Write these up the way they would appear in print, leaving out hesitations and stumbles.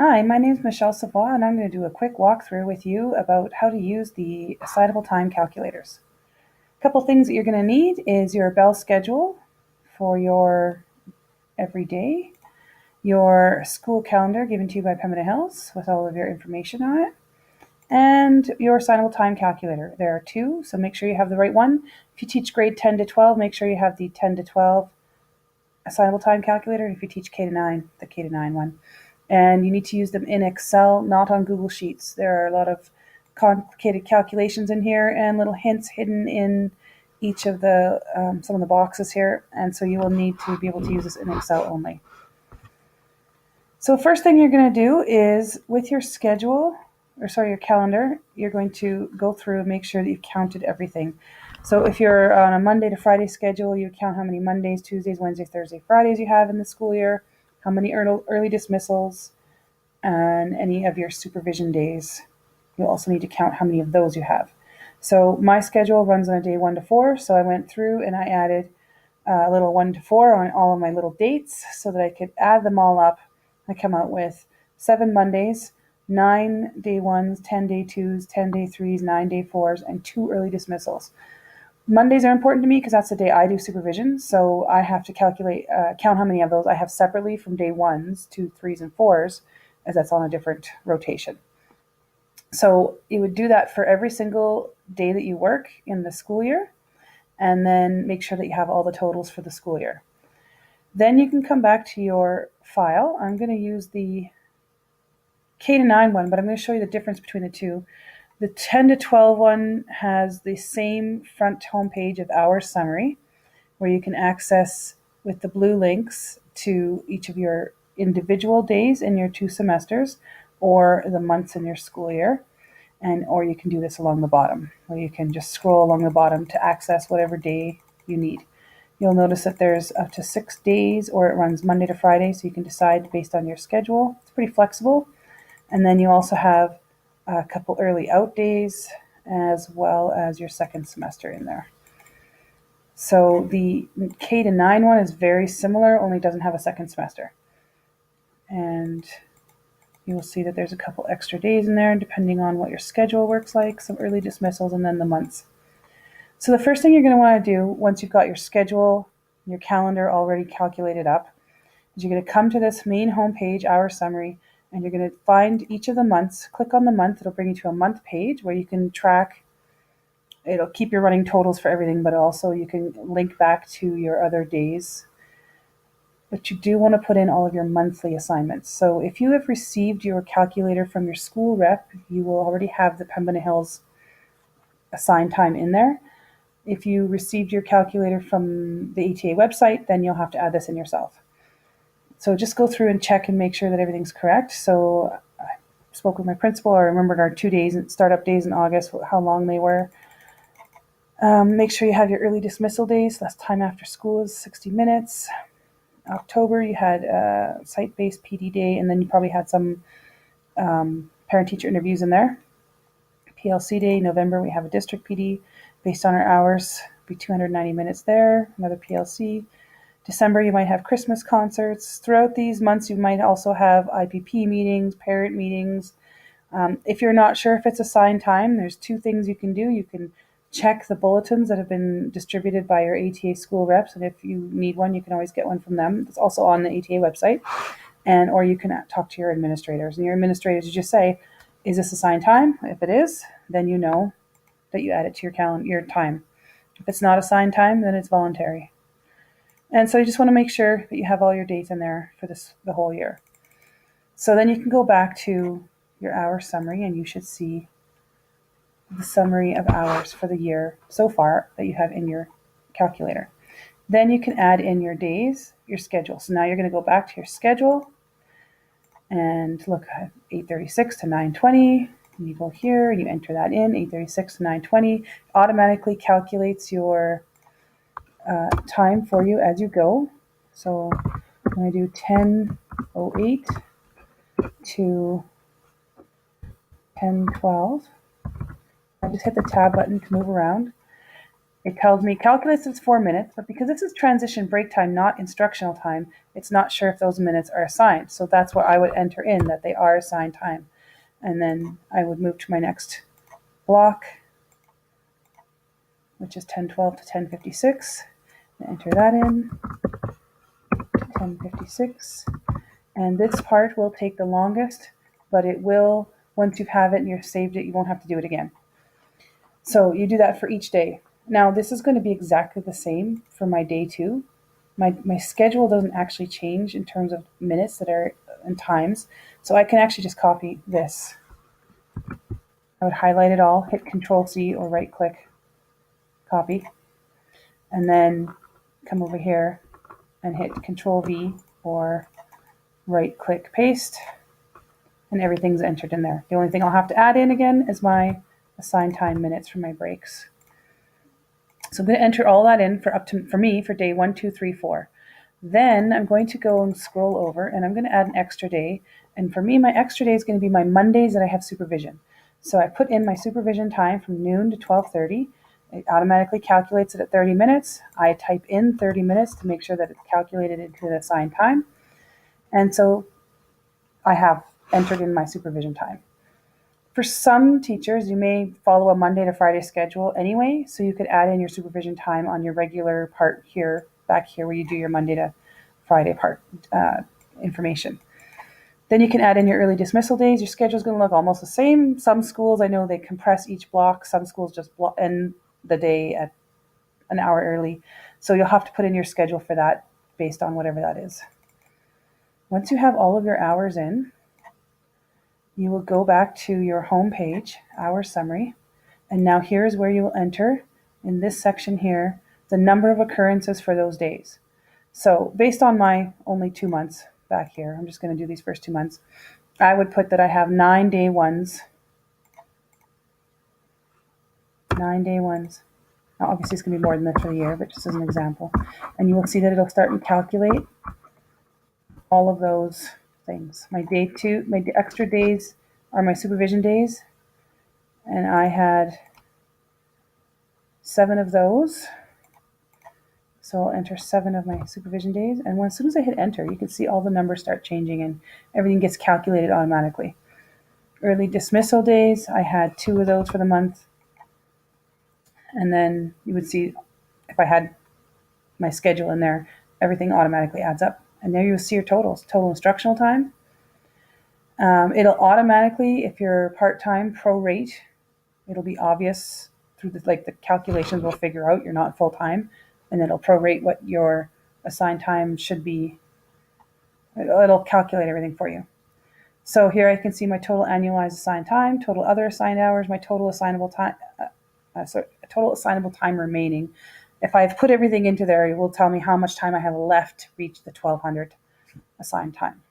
Hi, my name is Michelle Savoy, and I'm going to do a quick walkthrough with you about how to use the Assignable time calculators. A couple things that you're going to need is your bell schedule for your everyday, your school calendar given to you by Pembina Hills with all of your information on it, and your Assignable time calculator. There are two, so make sure you have the right one. If you teach grade 10 to 12, make sure you have the 10 to 12 Assignable time calculator. If you teach K to 9, the K to 9 one. And you need to use them in Excel, not on Google Sheets. There are a lot of complicated calculations in here and little hints hidden in each of the some of the boxes here, and so you will need to be able to use this in Excel only. So first thing you're going to do is with your your calendar, you're going to go through and make sure that you've counted everything. So if you're on a Monday to Friday schedule, you count how many Mondays, Tuesdays, Wednesdays, Thursdays, Fridays you have in the school year, how many early dismissals, and any of your supervision days. You'll also need to count how many of those you have. So my schedule runs on a day 1 to 4, so I went through and I added a little 1 to 4 on all of my little dates so that I could add them all up. I come out with 7 Mondays, 9 day 1s, 10 day 2s, 10 day 3s, 9 day 4s, and 2 early dismissals. Mondays are important to me because that's the day I do supervision, so I have to count how many of those I have separately from day 1s, 2, 3s, and 4s, as that's on a different rotation. So you would do that for every single day that you work in the school year, and then make sure that you have all the totals for the school year. Then you can come back to your file. I'm going to use the K to 9 one, but I'm going to show you the difference between the two. The 10 to 12 one has the same front homepage of our summary, where you can access with the blue links to each of your individual days in your 2 semesters or the months in your school year. Or you can do this along the bottom, where you can just scroll along the bottom to access whatever day you need. You'll notice that there's up to 6 days, or it runs Monday to Friday, so you can decide based on your schedule. It's pretty flexible. And then you also have a couple early out days, as well as your second semester in there. So the K to 9 one is very similar, only doesn't have a second semester. And you will see that there's a couple extra days in there, depending on what your schedule works like, some early dismissals, and then the months. So the first thing you're going to want to do once you've got your schedule, your calendar already calculated up, is you're going to come to this main homepage, Our Summary, and you're going to find each of the months. Click on the month. It'll bring you to a month page where you can track. It'll keep your running totals for everything, but also you can link back to your other days. But you do want to put in all of your monthly assignments. So if you have received your calculator from your school rep, you will already have the Pembina Hills assigned time in there. If you received your calculator from the ATA website, then you'll have to add this in yourself. So just go through and check and make sure that everything's correct. So I spoke with my principal. I remembered our 2 days, startup days in August, how long they were. Make sure you have your early dismissal days. Last time after school is 60 minutes. October, you had a site-based PD day, and then you probably had some parent-teacher interviews in there. PLC day, November, we have a district PD based on our hours. Be 290 minutes there, another PLC. December, you might have Christmas concerts. Throughout these months, you might also have IPP meetings, parent meetings. If you're not sure if it's assigned time, there's 2 things you can do. You can check the bulletins that have been distributed by your ATA school reps, and if you need one, you can always get one from them. It's also on the ATA website, or you can talk to your administrators. And your administrators, you just say, "Is this assigned time?" If it is, then you know that you add it to your calendar, your time. If it's not assigned time, then it's voluntary. And so you just want to make sure that you have all your dates in there for the whole year. So then you can go back to your hour summary, and you should see the summary of hours for the year so far that you have in your calculator. Then you can add in your days, your schedule. So now you're going to go back to your schedule and look at 8:36 to 9:20. And you go here and you enter that in, 8:36 to 9:20. Automatically calculates your time for you as you go. So I'm going to do 10:08 to 10:12. I just hit the tab button to move around. It tells me calculates it's 4 minutes, but because this is transition break time, not instructional time, it's not sure if those minutes are assigned. So that's what I would enter in, that they are assigned time. And then I would move to my next block, which is 10:12 to 10:56. Enter that in, 10:56. And this part will take the longest, but it will, once you have it and you've saved it, you won't have to do it again. So you do that for each day. Now this is going to be exactly the same for my day 2. My schedule doesn't actually change in terms of minutes that are and times. So I can actually just copy this. I would highlight it all, hit Control C or right click, copy, and then come over here and hit Control V or right click paste, and everything's entered in there. The only thing I'll have to add in again is my assigned time minutes for my breaks. So I'm going to enter all that in for me for day 1, 2, 3, 4. Then I'm going to go and scroll over and I'm going to add an extra day. And for me, my extra day is going to be my Mondays that I have supervision. So I put in my supervision time from noon to 12:30. It automatically calculates it at 30 minutes. I type in 30 minutes to make sure that it's calculated into the assigned time. And so I have entered in my supervision time. For some teachers, you may follow a Monday to Friday schedule anyway, so you could add in your supervision time on your regular part here, back here where you do your Monday to Friday part information. Then you can add in your early dismissal days. Your schedule is going to look almost the same. Some schools, I know they compress each block. Some schools just end the day at an hour early. So you'll have to put in your schedule for that based on whatever that is. Once you have all of your hours in, you will go back to your home page, hour summary, and now here's where you will enter in this section here the number of occurrences for those days. So based on my only 2 months back here, I'm just going to do these first 2 months, I would put that I have 9 day ones. 9 day ones. Now obviously it's going to be more than this for the year, but just as an example. And you will see that it'll start and calculate all of those things. My day 2, my extra days are my supervision days, and I had 7 of those. So I'll enter 7 of my supervision days, and as soon as I hit enter, you can see all the numbers start changing and everything gets calculated automatically. Early dismissal days, I had 2 of those for the month, and then you would see if I had my schedule in there, everything automatically adds up. And there you'll see your totals. Total instructional time. It'll automatically, if you're part-time, prorate. It'll be obvious through the calculations will figure out you're not full-time, and it'll prorate what your assigned time should be. It'll calculate everything for you. So here I can see my total annualized assigned time, total other assigned hours, my total assignable time, total assignable time remaining. If I've put everything into there, it will tell me how much time I have left to reach the 1200 assigned time.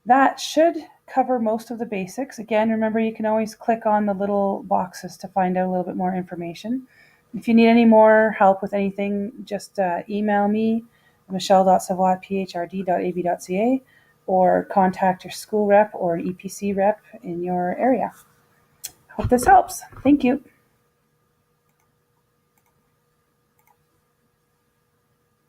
That should cover most of the basics. Again, remember you can always click on the little boxes to find out a little bit more information. If you need any more help with anything, just email me, michelle.savoy@phrd.ab.ca, or contact your school rep or an EPC rep in your area. Hope this helps. Thank you.